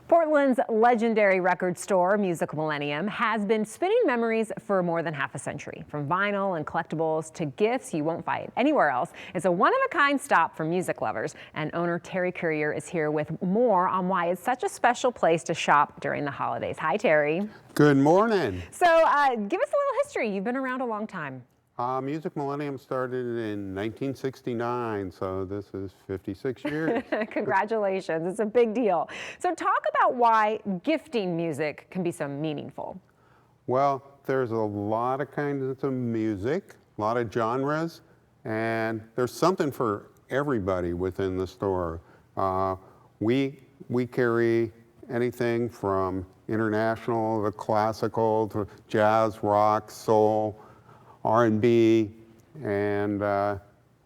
Portland's legendary record store, Music Millennium, has been spinning memories for more than half a century. From vinyl and collectibles to gifts you won't find anywhere else, it's a one-of-a-kind stop for music lovers. And owner Terry Courier is here with more on why it's such a special place to shop during the holidays. Hi, Terry. Good morning. So give us a little history. You've been around a long time. Music Millennium started in 1969, so this is 56 years. Congratulations, it's a big deal. So talk about why gifting music can be so meaningful. Well, there's a lot of kinds of music, a lot of genres, and there's something for everybody within the store. We carry anything from international to classical to jazz, rock, soul, R&B, and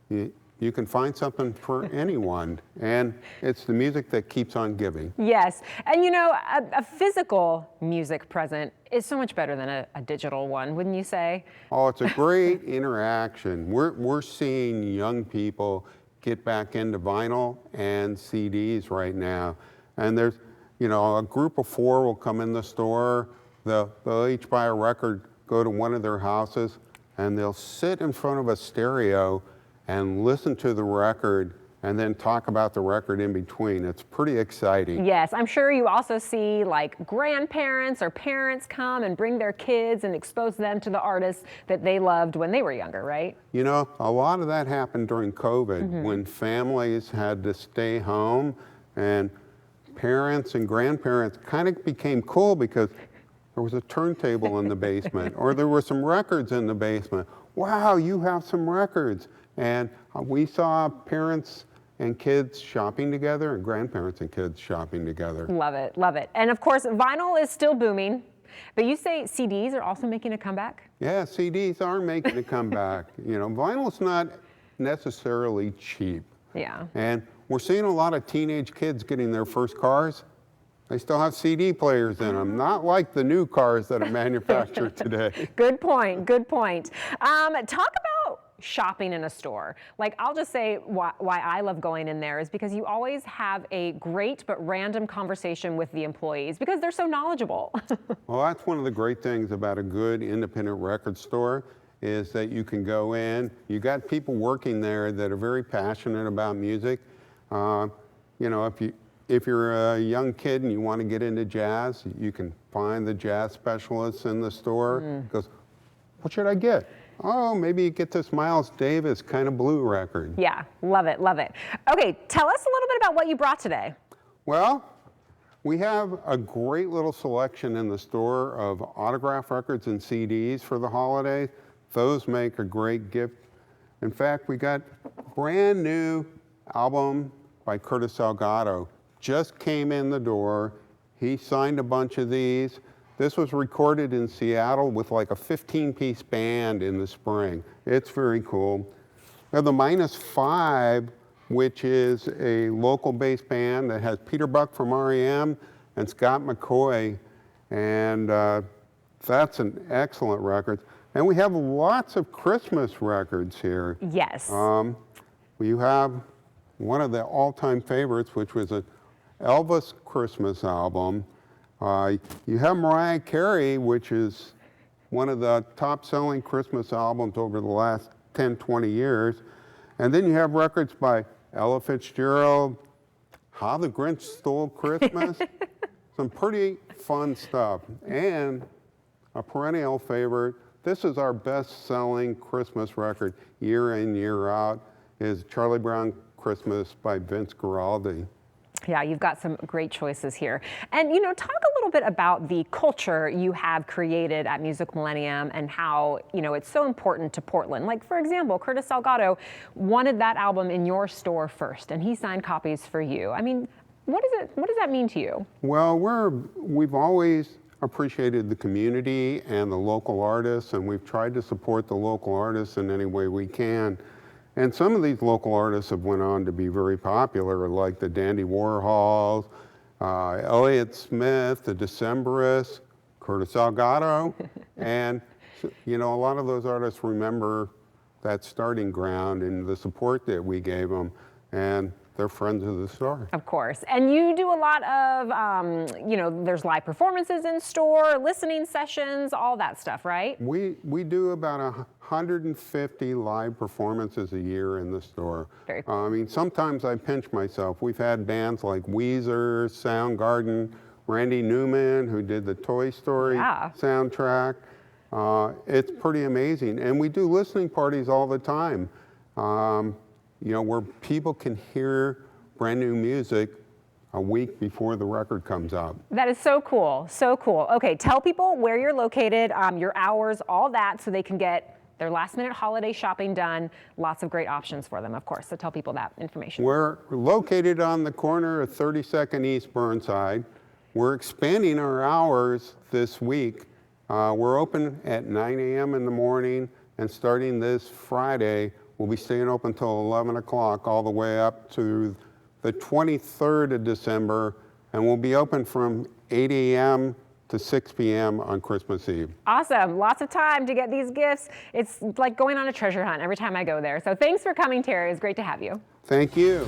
you can find something for anyone, and it's the music that keeps on giving. Yes, and you know, a physical music present is so much better than a digital one, wouldn't you say? Oh, it's a great interaction. We're seeing young people get back into vinyl and CDs right now, and there's, you know, a group of four will come in the store, they'll each buy a record, go to one of their houses, and they'll sit in front of a stereo and listen to the record and then talk about the record in between. It's pretty exciting. Yes, I'm sure you also see like grandparents or parents come and bring their kids and expose them to the artists that they loved when they were younger, right? You know, a lot of that happened during COVID when families had to stay home, and parents and grandparents kind of became cool because there was a turntable in the basement, or there were some records in the basement. Wow, you have some records. And we saw parents and kids shopping together and grandparents and kids shopping together. Love it, love it. And of course, vinyl is still booming, but you say CDs are also making a comeback? Yeah, CDs are making a comeback. You know, vinyl's not necessarily cheap. Yeah. And we're seeing a lot of teenage kids getting their first cars. They still have CD players in them, not like the new cars that are manufactured today. Good point, good point. Talk about shopping in a store. Like, I'll just say why I love going in there is because you always have a great but random conversation with the employees because they're so knowledgeable. Well, that's one of the great things about a good independent record store is that you can go in, you got people working there that are very passionate about music. You know, if you're a young kid and you want to get into jazz, you can find the jazz specialists in the store. Goes, what should I get? Oh, maybe you get this Miles Davis kind of blue record. Yeah, love it, love it. Okay, tell us a little bit about what you brought today. Well, we have a great little selection in the store of autograph records and CDs for the holidays. Those make a great gift. In fact, we got a brand new album by Curtis Salgado. Just came in the door. He signed a bunch of these. This was recorded in Seattle with like a 15-piece band in the spring. It's very cool. We have the -5, which is a local-based band that has Peter Buck from REM and Scott McCaughey, and that's an excellent record. And we have lots of Christmas records here. Yes. You have one of the all-time favorites, which was an Elvis Christmas album. You have Mariah Carey, which is one of the top-selling Christmas albums over the last 10, 20 years. And then you have records by Ella Fitzgerald, How the Grinch Stole Christmas, some pretty fun stuff. And a perennial favorite, this is our best-selling Christmas record year in, year out, is Charlie Brown Christmas by Vince Guaraldi. Yeah, you've got some great choices here. And, you know, talk a little bit about the culture you have created at Music Millennium and how, you know, it's so important to Portland. Like, for example, Curtis Salgado wanted that album in your store first, and he signed copies for you. I mean, what does that mean to you? Well, we've always appreciated the community and the local artists, and we've tried to support the local artists in any way we can. And some of these local artists have went on to be very popular, like the Dandy Warhols, Elliott Smith, the Decemberists, Curtis Salgado. And, you know, a lot of those artists remember that starting ground and the support that we gave them. And they're friends of the store. Of course. And you do a lot of, there's live performances in store, listening sessions, all that stuff, right? We do about 150 live performances a year in the store. Very cool. I mean, sometimes I pinch myself. We've had bands like Weezer, Soundgarden, Randy Newman, who did the Toy Story soundtrack. It's pretty amazing. And we do listening parties all the time, where people can hear brand new music a week before the record comes out. That is so cool, so cool. Okay, tell people where you're located, your hours, all that, so they can get their last minute holiday shopping done. Lots of great options for them, of course, so tell people that information. We're located on the corner of 32nd East Burnside. We're expanding our hours this week. We're open at 9 a.m. in the morning, and starting this Friday, we'll be staying open until 11 o'clock all the way up to the 23rd of December, and we'll be open from 8 a.m. to 6 p.m. on Christmas Eve. Awesome. Lots of time to get these gifts. It's like going on a treasure hunt every time I go there. So thanks for coming, Terry. It was great to have you. Thank you.